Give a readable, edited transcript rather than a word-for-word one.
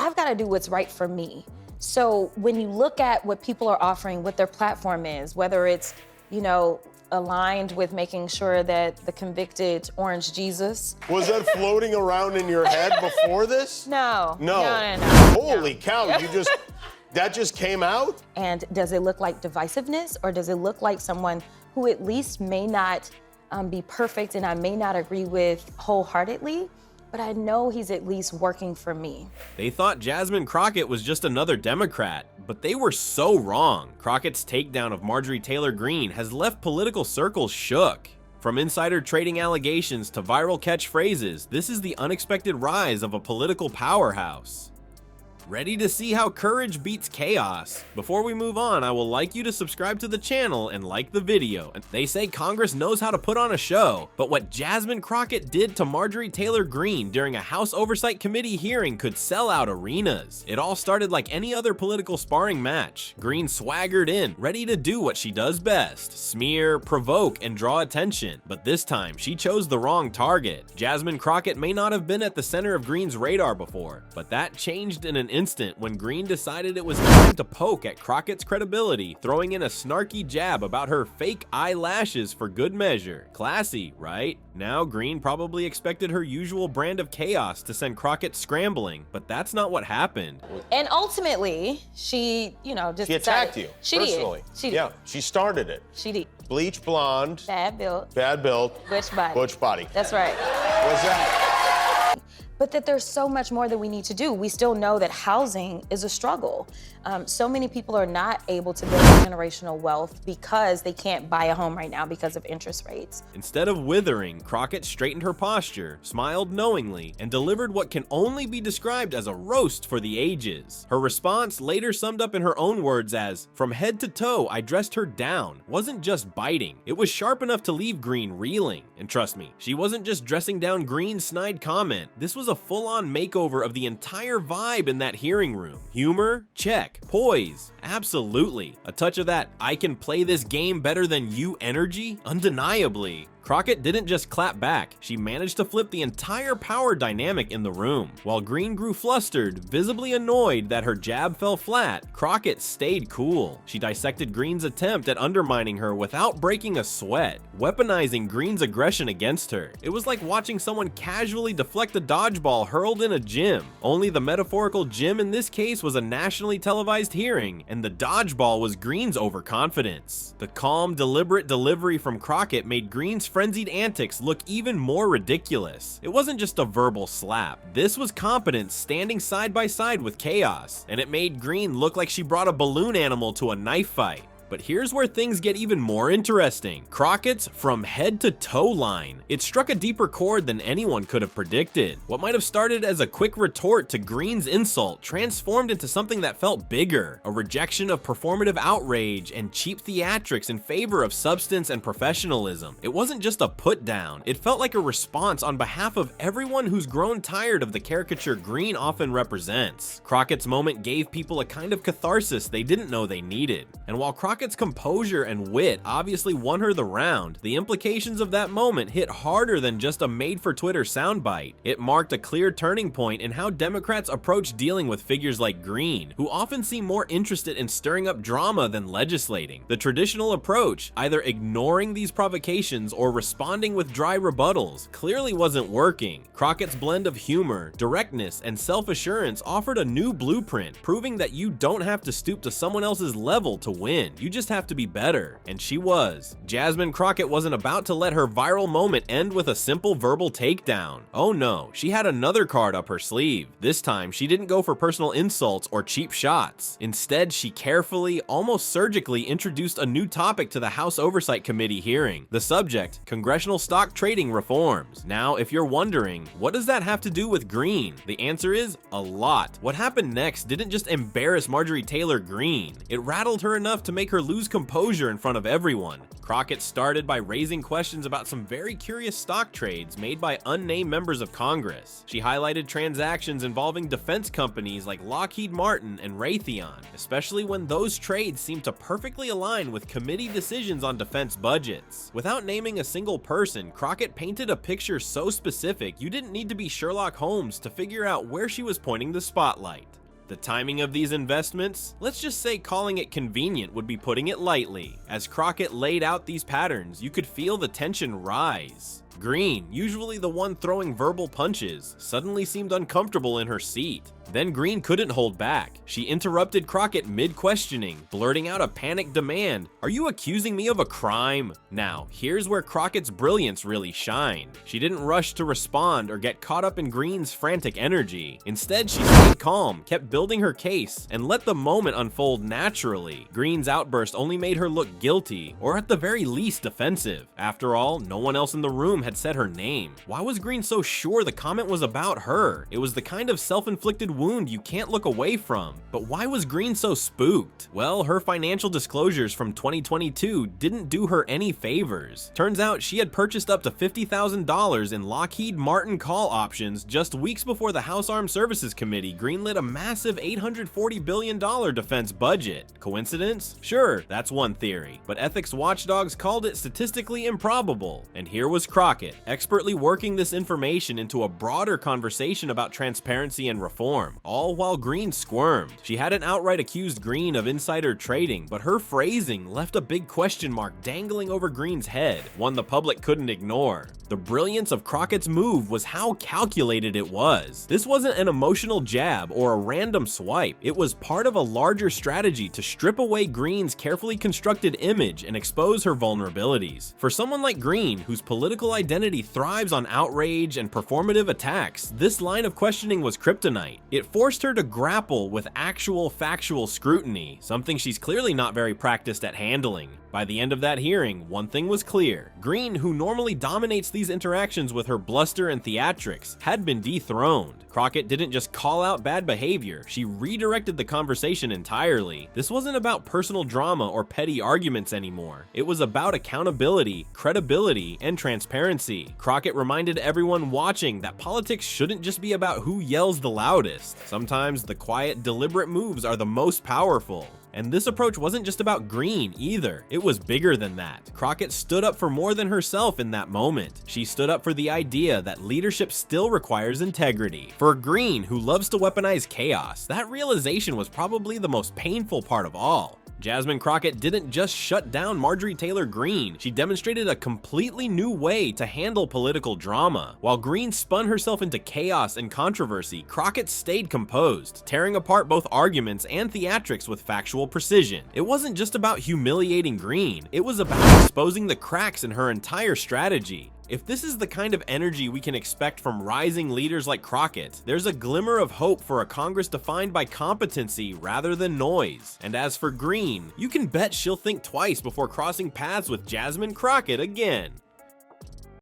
I've got to do what's right for me. So when you look at what people are offering, what their platform is, whether it's, you know, aligned with making sure that the convicted Orange Jesus. Was that floating around in your head before this? No. No. No. Holy cow, that just came out? And does it look like divisiveness, or does it look like someone who at least may not be perfect and I may not agree with wholeheartedly, but I know he's at least working for me? They thought Jasmine Crockett was just another Democrat, but they were so wrong. Crockett's takedown of Marjorie Taylor Greene has left political circles shook. From insider trading allegations to viral catchphrases, this is the unexpected rise of a political powerhouse. Ready to see how courage beats chaos? Before we move on, I will like you to subscribe to the channel and like the video. They say Congress knows how to put on a show, but what Jasmine Crockett did to Marjorie Taylor Greene during a House Oversight Committee hearing could sell out arenas. It all started like any other political sparring match. Greene swaggered in, ready to do what she does best: smear, provoke, and draw attention. But this time, she chose the wrong target. Jasmine Crockett may not have been at the center of Greene's radar before, but that changed in an instant when Greene decided it was time to poke at Crockett's credibility, throwing in a snarky jab about her fake eyelashes for good measure. Classy, right? Now Greene probably expected her usual brand of chaos to send Crockett scrambling, but that's not what happened. And ultimately, she, just She attacked you, She personally. She did. Yeah, she started it. She did. Bleach blonde. Bad built. Bad built. Butch body. Butch body. That's right. What's that? But that there's so much more that we need to do. We still know that housing is a struggle. So many people are not able to build generational wealth because they can't buy a home right now because of interest rates. Instead of withering, Crockett straightened her posture, smiled knowingly, and delivered what can only be described as a roast for the ages. Her response, later summed up in her own words as, "From head to toe, I dressed her down," wasn't just biting. It was sharp enough to leave Greene reeling. And trust me, she wasn't just dressing down Greene's snide comment. This was a full-on makeover of the entire vibe in that hearing room. Humor? Check. Poise? Absolutely. A touch of that "I can play this game better than you" energy? Undeniably. Crockett didn't just clap back, she managed to flip the entire power dynamic in the room. While Greene grew flustered, visibly annoyed that her jab fell flat, Crockett stayed cool. She dissected Greene's attempt at undermining her without breaking a sweat, weaponizing Greene's aggression against her. It was like watching someone casually deflect a dodgeball hurled in a gym. Only the metaphorical gym in this case was a nationally televised hearing, and the dodgeball was Greene's overconfidence. The calm, deliberate delivery from Crockett made Greene's frenzied antics look even more ridiculous. It wasn't just a verbal slap. This was competence standing side by side with chaos, and it made Greene look like she brought a balloon animal to a knife fight. But here's where things get even more interesting. Crockett's from head to toe line. It struck a deeper chord than anyone could have predicted. What might have started as a quick retort to Greene's insult transformed into something that felt bigger, a rejection of performative outrage and cheap theatrics in favor of substance and professionalism. It wasn't just a put down, it felt like a response on behalf of everyone who's grown tired of the caricature Greene often represents. Crockett's moment gave people a kind of catharsis they didn't know they needed. And while Crockett's composure and wit obviously won her the round, the implications of that moment hit harder than just a made-for-Twitter soundbite. It marked a clear turning point in how Democrats approach dealing with figures like Greene, who often seem more interested in stirring up drama than legislating. The traditional approach, either ignoring these provocations or responding with dry rebuttals, clearly wasn't working. Crockett's blend of humor, directness, and self-assurance offered a new blueprint, proving that you don't have to stoop to someone else's level to win. You just have to be better, and she was. Jasmine Crockett wasn't about to let her viral moment end with a simple verbal takedown. Oh no, she had another card up her sleeve. This time, she didn't go for personal insults or cheap shots. Instead, she carefully, almost surgically introduced a new topic to the House Oversight Committee hearing. The subject, congressional stock trading reforms. Now, if you're wondering, what does that have to do with Greene? The answer is a lot. What happened next didn't just embarrass Marjorie Taylor Greene. It rattled her enough to make her her lose composure in front of everyone. Crockett started by raising questions about some very curious stock trades made by unnamed members of Congress. She highlighted transactions involving defense companies like Lockheed Martin and Raytheon, especially when those trades seemed to perfectly align with committee decisions on defense budgets. Without naming a single person, Crockett painted a picture so specific you didn't need to be Sherlock Holmes to figure out where she was pointing the spotlight. The timing of these investments? Let's just say calling it convenient would be putting it lightly. As Crockett laid out these patterns, you could feel the tension rise. Greene, usually the one throwing verbal punches, suddenly seemed uncomfortable in her seat. Then Greene couldn't hold back. She interrupted Crockett mid-questioning, blurting out a panicked demand. "Are you accusing me of a crime?" Now, here's where Crockett's brilliance really shined. She didn't rush to respond or get caught up in Greene's frantic energy. Instead, she stayed calm, kept building her case, and let the moment unfold naturally. Greene's outburst only made her look guilty, or at the very least defensive. After all, no one else in the room had said her name. Why was Greene so sure the comment was about her? It was the kind of self-inflicted wound you can't look away from. But why was Greene so spooked? Well, her financial disclosures from 2022 didn't do her any favors. Turns out she had purchased up to $50,000 in Lockheed Martin call options just weeks before the House Armed Services Committee greenlit a massive $840 billion defense budget. Coincidence? Sure, that's one theory. But ethics watchdogs called it statistically improbable. And here was Crockett, expertly working this information into a broader conversation about transparency and reform, all while Greene squirmed. She hadn't outright accused Greene of insider trading, but her phrasing left a big question mark dangling over Greene's head, one the public couldn't ignore. The brilliance of Crockett's move was how calculated it was. This wasn't an emotional jab or a random swipe. It was part of a larger strategy to strip away Greene's carefully constructed image and expose her vulnerabilities. For someone like Greene, whose political identity thrives on outrage and performative attacks, this line of questioning was kryptonite. It forced her to grapple with actual factual scrutiny, something she's clearly not very practiced at handling. By the end of that hearing, one thing was clear. Greene, who normally dominates these interactions with her bluster and theatrics, had been dethroned. Crockett didn't just call out bad behavior, she redirected the conversation entirely. This wasn't about personal drama or petty arguments anymore. It was about accountability, credibility, and transparency. Crockett reminded everyone watching that politics shouldn't just be about who yells the loudest. Sometimes the quiet, deliberate moves are the most powerful. And this approach wasn't just about Greene either. It was bigger than that. Crockett stood up for more than herself in that moment. She stood up for the idea that leadership still requires integrity. For Greene, who loves to weaponize chaos, that realization was probably the most painful part of all. Jasmine Crockett didn't just shut down Marjorie Taylor Greene, she demonstrated a completely new way to handle political drama. While Greene spun herself into chaos and controversy, Crockett stayed composed, tearing apart both arguments and theatrics with factual precision. It wasn't just about humiliating Greene, it was about exposing the cracks in her entire strategy. If this is the kind of energy we can expect from rising leaders like Crockett, there's a glimmer of hope for a Congress defined by competency rather than noise. And as for Greene, you can bet she'll think twice before crossing paths with Jasmine Crockett again.